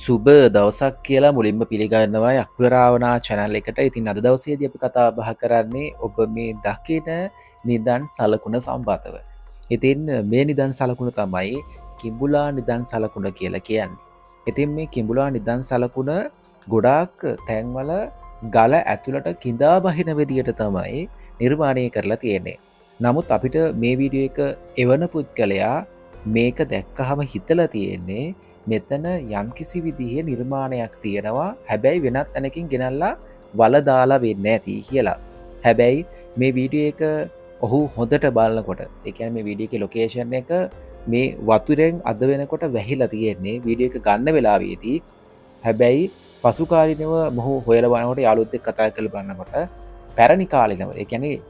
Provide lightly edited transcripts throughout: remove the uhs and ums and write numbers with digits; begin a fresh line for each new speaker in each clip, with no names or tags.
සුබ දවසක් කියලා මුලින්ම පිළිගන්නවා යක්වරාවනා චැනල් එකට. ඉතින් අද දවසේදී අපි කතා බහ කරන්නේ ඔබ මේ දකින නිදන් සලකුණ සම්බන්ධව. ඉතින් මේ නිදන් සලකුණ තමයි කිඹුලා නිදන් සලකුණ කියලා කියන්නේ. ඉතින් මේ කිඹුලා නිදන් සලකුණ ගොඩාක් තැන්වල ගල ඇතුළට කිඳා බහින විදියට තමයි නිර්මාණය කරලා තියෙන්නේ. නමුත් අපිට මේ වීඩියෝ එක එවන පුද්ගලයා මේක දැක්කහම හිතලා තියෙන්නේ මෙතන යම්කිසි විදිහේ නිර්මාණයක් තියෙනවා, හැබැයි වෙනත් තැනකින් ගෙනල්ලා වල දාලා වෙන්නේ නැති කියලා. හැබැයි මේ වීඩියෝ එක ඔහු හොඳට බලනකොට, ඒ කියන්නේ මේ වීඩියෝ එකේ ලොකේෂන් එක මේ වතුරෙන් අද වෙනකොට වැහිලා තියෙන්නේ වීඩියෝ එක ගන්න වෙලාවේදී. හැබැයි පසු කාලිනව මොහු හොයලා බලනකොට යාළුවොත් එක්ක කතා කරලා බලනකොට පැරණි කාලිනව, ඒ කියන්නේ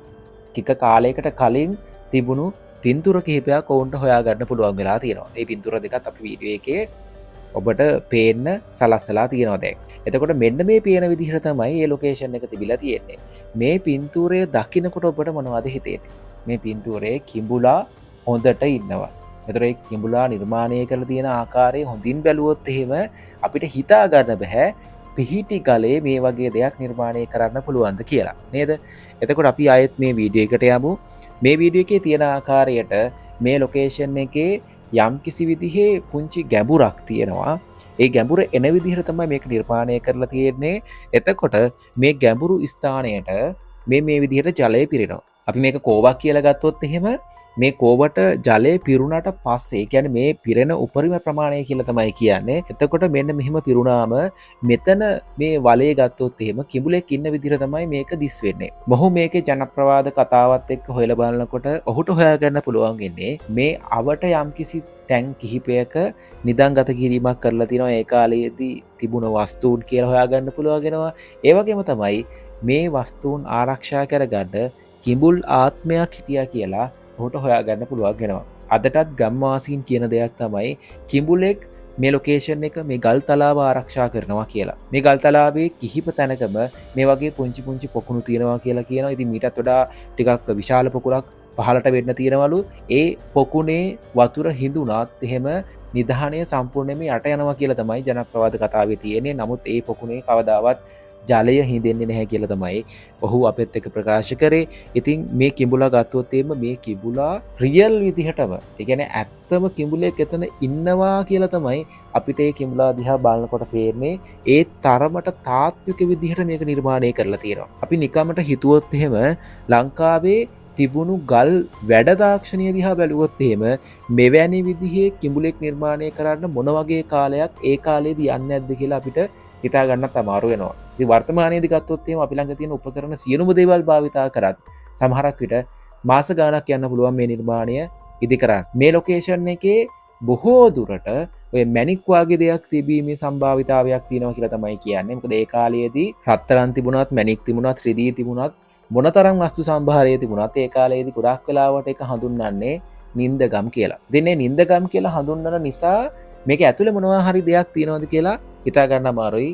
ටික කාලයකට කලින් තිබුණු පින්තුර කිහිපයක් ඔවුන්ට හොයාගන්න පුළුවන් වෙලා තියෙනවා. මේ පින්තුර දෙකත් අපි වීඩියෝ එකේ ඔබට පේන්න සලස්සලා තියෙනවා දැන්. එතකොට මෙන්න මේ පේන විදිහට තමයි මේ ලොකේෂන් එක තිබිලා තියෙන්නේ. මේ පින්තූරය දකින්නකොට ඔබට මොනවද හිතෙන්නේ? මේ පින්තූරයේ කිඹුලා හොඳට ඉන්නවා. එතකොට මේ කිඹුලා නිර්මාණය කරලා තියෙන ආකාරය හොඳින් බැලුවොත් එහෙම අපිට හිතා ගන්න බෑ පිහිටි ගලේ මේ වගේ දෙයක් නිර්මාණය කරන්න පුළුවන්ද කියලා. නේද? එතකොට අපි ආයෙත් මේ වීඩියෝ එකට යමු. මේ වීඩියෝ එකේ තියෙන ආකාරයට මේ ලොකේෂන් එකේ යම් කිසි විදිහේ පුංචි ගැඹුරක් තියෙනවා. ඒ ගැඹුර එන විදිහට තමයි මේක නිර්මාණය කරලා තියෙන්නේ. එතකොට මේ ගැඹුරු ස්ථානයට මේ විදිහට ජලය පිරෙනවා. අපි මේක කෝවක් කියලා ගත්තොත් එහෙම මේ කෝවට ජලය පිරුණාට පස්සේ, කියන්නේ මේ පිරෙන උපරිම ප්‍රමාණය කියලා තමයි කියන්නේ. එතකොට මෙන්න මෙහෙම පිරුණාම මෙතන මේ වලේ ගත්තොත් එහෙම කිඹුලෙක් ඉන්න විදිහට තමයි මේක දිස් වෙන්නේ. මොහු මේකේ ජනප්‍රවාද කතාවත් එක්ක හොයලා බලනකොට ඔහුට හොයාගන්න පුළුවන් වෙන්නේ මේ අවට යම්කිසි තැන් කිහිපයක නිදන් ගත කිරීමක් කරලා තියෙනවා. ඒ කාලයේදී තිබුණ වස්තුන් කියලා හොයාගන්න පුළුවන් වෙනවා. ඒ වගේම තමයි මේ වස්තුන් ආරක්ෂා කරගන්න කිඹුල් ආත්මයක් හිටියා කියලා ඔහුට හොයාගන්න පුළුවන් වෙනවා. අදටත් ගම්වාසීන් කියන දෙයක් තමයි කිඹුලෙක් මේ ලොකේෂන් එක මේ ගල් තලාව ආරක්ෂා කරනවා කියලා. මේ ගල් තලාවේ කිහිප තැනකම මේ වගේ පුංචි පුංචි පොකුණු තියෙනවා කියලා කියනවා. ඉතින් මීටත් වඩා ටිකක් විශාල පොකුණක් පහලට වෙන්න තියෙනවලු. ඒ පොකුණේ වතුර හිඳුණත් එහෙම නිධානය සම්පූර්ණයෙන්ම යට යනවා කියලා තමයි ජනප්‍රවාද කතාවේ තියෙන්නේ. නමුත් ඒ පොකුණේ කවදාවත් ජලය හිඳෙන්නේ නැහැ කියලා තමයි ඔහු අපෙත් එක්ක ප්‍රකාශ කරේ. ඉතින් මේ කිඹුලා ගත්තොත් එimhe මේ කිඹුලා රියල් විදිහටම, ඒ කියන්නේ ඇත්තම කිඹුලෙක් එතන ඉන්නවා කියලා තමයි අපිට මේ කිඹුලා දිහා බලනකොට පේන්නේ. ඒ තරමට තාත්වික විදිහට මේක නිර්මාණය කරලා තියෙනවා. අපි නිකම්මට හිතුවොත් එහෙම ලංකාවේ තිබුණු ගල් වැඩ තාක්ෂණය දිහා බැලුවොත් එහෙම මෙවැනි විදිහේ කිඹුලෙක් නිර්මාණය කරන්න මොන වගේ කාලයක් ඒ කාලේදී යන්නේ නැද්ද කියලා අපිට හිතා ගන්නත් අමාරු වෙනවා. ඉතින් වර්තමානයේදී ගත්තොත් එහෙම අපි ළඟ තියෙන උපකරණ සියලුම දේවල් භාවිතා කරත් සමහරක් විට මාස ගාණක් යන්න පුළුවන් මේ නිර්මාණය ඉදි කරන්න. මේ ලොකේෂන් එකේ බොහෝ දුරට ඔය මැණික් වගේ දෙයක් තිබීමේ සම්භාවිතාවයක් තියෙනවා කියලා තමයි කියන්නේ. මොකද ඒ කාලයේදී රත්තරන් තිබුණත්, මැණික් තිබුණත්, රිදී තිබුණත්, මොනතරම් වස්තු සම්භාරය තිබුණත් ඒ කාලයේදී ගොඩාක් වෙලාවට ඒක හඳුන්වන්නේ නින්දගම් කියලා. ඉතින් මේ නින්දගම් කියලා හඳුන්වන නිසා මේක ඇතුලේ මොනවා හරි දෙයක් තියෙනවද කියලා හිතා ගන්න අමාරුයි.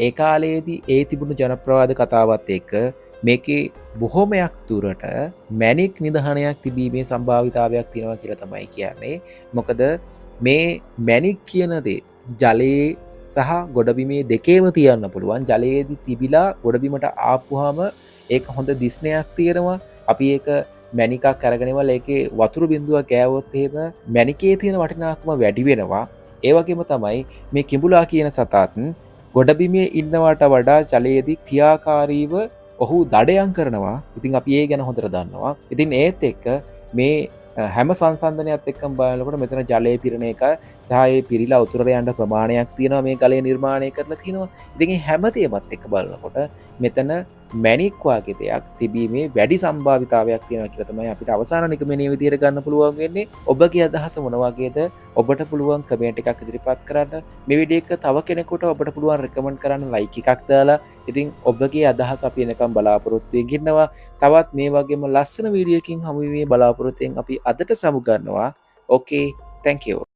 ඒ කාලයේදී ඒ තිබුණු ජනප්‍රවාද කතාවත් එක්ක මේකේ බොහොමයක් දුරට මැණික් නිධානයක් තිබීමේ සම්භාවිතාවයක් තියෙනවා කියලා තමයි කියන්නේ. මොකද මේ මැණික් කියන දේ ජලයේ සහ ගොඩබිමේ දෙකේම තියන්න පුළුවන්. ජලයේදී තිබිලා ගොඩබිමට ආපුවාම ඒක හොඳ දිස්නයක් තියෙනවා. අපි ඒක මැණිකක් අරගෙනවල ඒකේ වතුර බිඳුවක් ගෑවොත් එහෙම මැණිකේ තියෙන වටිනාකම වැඩි වෙනවා. ඒ වගේම තමයි මේ කිඹුලා කියන සතාත් ගොඩබිමේ ඉන්නවට වඩා ජලයේදී ක්‍රියාකාරීව ඔහු දඩයම් කරනවා. ඉතින් අපි ඒ ගැන හොඳට දන්නවා. ඉතින් ඒත් එක්ක මේ හැම සංසන්දනයත් එක්කම බලනකොට මෙතන ජලය පිරෙන එක සහ ඒ පිරීලා උතුරට යන ප්‍රමාණයක් තියෙනවා මේ ගලය නිර්මාණය කරලා තියෙනවා. ඉතින් මේ හැමතේමත් එක්ක බලනකොට මෙතන මැණික් වගේ දෙයක් තිබීමේ වැඩි සම්භාවිතාවයක් තියෙනවා කියලා තමයි අපිට අවසාන නිගමනයේ විදියට ගන්න පුළුවන් වෙන්නේ. ඔබගේ අදහස මොන වගේද? ඔබට පුළුවන් කමෙන්ට් එකක් ඉදිරිපත් කරන්න. මේ වීඩියෝ එක තව කෙනෙකුට ඔබට පුළුවන් රෙකමන්ඩ් කරන්න ලයික් එකක් දාලා. ඉතින් ඔබගේ අදහස අපි එනකම් බලාපොරොත්තු වෙමින් ඉන්නවා. තවත් මේ වගේම ලස්සන වීඩියෝ එකකින් හමු වීමේ බලාපොරොත්තුෙන් අපි අදට සමු ගන්නවා. Okay, thank you.